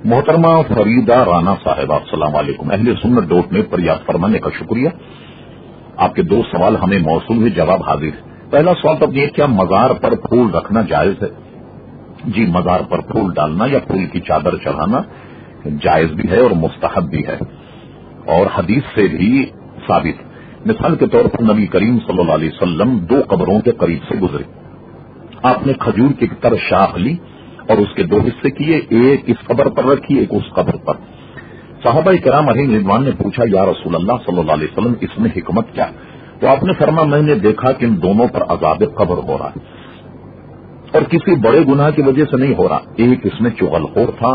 محترمہ فریدہ رانا صاحبہ السلام علیکم. اہل سنت ڈوٹ نیٹ پر یاد فرمانے کا شکریہ. آپ کے دو سوال ہمیں موصول ہوئے، جواب حاضر ہے. پہلا سوال تو یہ، کیا مزار پر پھول رکھنا جائز ہے؟ جی، مزار پر پھول ڈالنا یا پھول کی چادر چڑھانا جائز بھی ہے اور مستحب بھی ہے، اور حدیث سے بھی ثابت. مثال کے طور پر نبی کریم صلی اللہ علیہ وسلم دو قبروں کے قریب سے گزرے. آپ نے کھجور کی تر شاخ لی اور اس کے دو حصے کیے، ایک اس قبر پر رکھی، ایک اس قبر پر. صحابہ کرام علیہ رضوان نے پوچھا، یا رسول اللہ صلی اللہ علیہ وسلم اس میں حکمت کیا؟ تو آپ نے فرمایا، میں نے دیکھا کہ ان دونوں پر عذاب قبر ہو رہا ہے اور کسی بڑے گناہ کی وجہ سے نہیں ہو رہا. ایک اس میں چغل خور تھا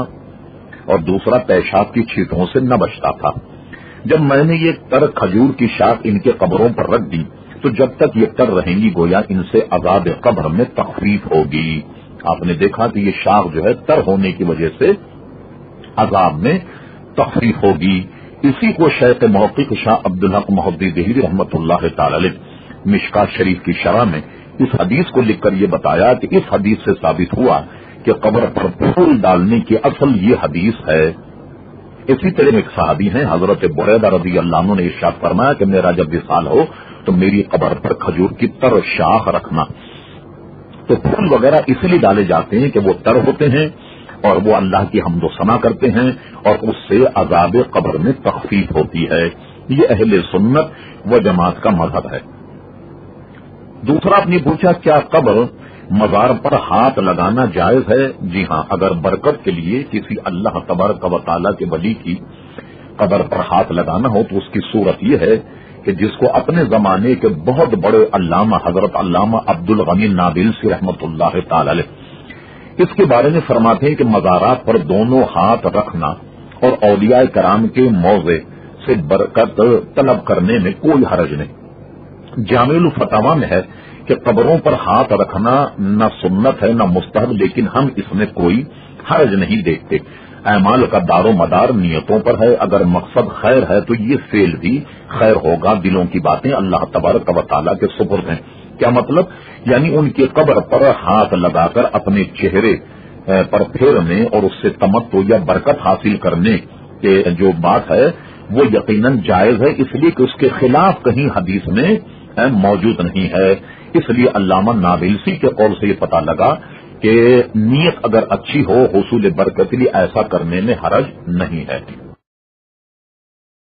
اور دوسرا پیشاب کی چھینٹوں سے نہ بچتا تھا. جب میں نے یہ تر کھجور کی شاخ ان کے قبروں پر رکھ دی تو جب تک یہ تر رہیں گی گویا ان سے عذاب قبر میں تخفیف ہوگی. آپ نے دیکھا کہ یہ شاخ جو ہے تر ہونے کی وجہ سے عذاب میں تخفیف ہوگی. اسی کو شیخ محقق شاہ عبدالحق محدث دہلوی رحمۃ اللہ تعالی علیہ مشکات شریف کی شرح میں اس حدیث کو لکھ کر یہ بتایا کہ اس حدیث سے ثابت ہوا کہ قبر پر پھول ڈالنے کی اصل یہ حدیث ہے. اسی طرح ایک صحابی ہیں حضرت بریدہ رضی اللہ عنہ نے ارشاد فرمایا کہ میرا جب وصال ہو تو میری قبر پر کھجور کی تر شاخ رکھنا. تو پھول وغیرہ اس لیے ڈالے جاتے ہیں کہ وہ تر ہوتے ہیں اور وہ اللہ کی حمد و ثنا کرتے ہیں اور اس سے عذاب قبر میں تخفیف ہوتی ہے. یہ اہل سنت و جماعت کا مذہب ہے. دوسرا آپ نے پوچھا، کیا قبر مزار پر ہاتھ لگانا جائز ہے؟ جی ہاں، اگر برکت کے لیے کسی اللہ تبارک و تعالیٰ کے ولی کی قبر پر ہاتھ لگانا ہو تو اس کی صورت یہ ہے کہ جس کو اپنے زمانے کے بہت بڑے علامہ حضرت علامہ عبد الغنی نابلسی رحمۃ اللہ تعالی علیہ اس کے بارے میں فرماتے ہیں کہ مزارات پر دونوں ہاتھ رکھنا اور اولیاء کرام کے موضع سے برکت طلب کرنے میں کوئی حرج نہیں. جامع الفتاوی میں ہے کہ قبروں پر ہاتھ رکھنا نہ سنت ہے نہ مستحب، لیکن ہم اس میں کوئی حرج نہیں دیکھتے. اعمال کا دار و مدار نیتوں پر ہے. اگر مقصد خیر ہے تو یہ فعل بھی خیر ہوگا. دلوں کی باتیں اللہ تبارک و تعالیٰ کے سپرد ہیں. کیا مطلب؟ یعنی ان کی قبر پر ہاتھ لگا کر اپنے چہرے پر پھیرنے اور اس سے تمتع یا برکت حاصل کرنے کے جو بات ہے وہ یقیناً جائز ہے، اس لیے کہ اس کے خلاف کہیں حدیث میں موجود نہیں ہے. اس لیے علامہ نابلسی کے قول سے یہ پتہ لگا کہ نیت اگر اچھی ہو حصول برکت کے لیے ایسا کرنے میں حرج نہیں ہے.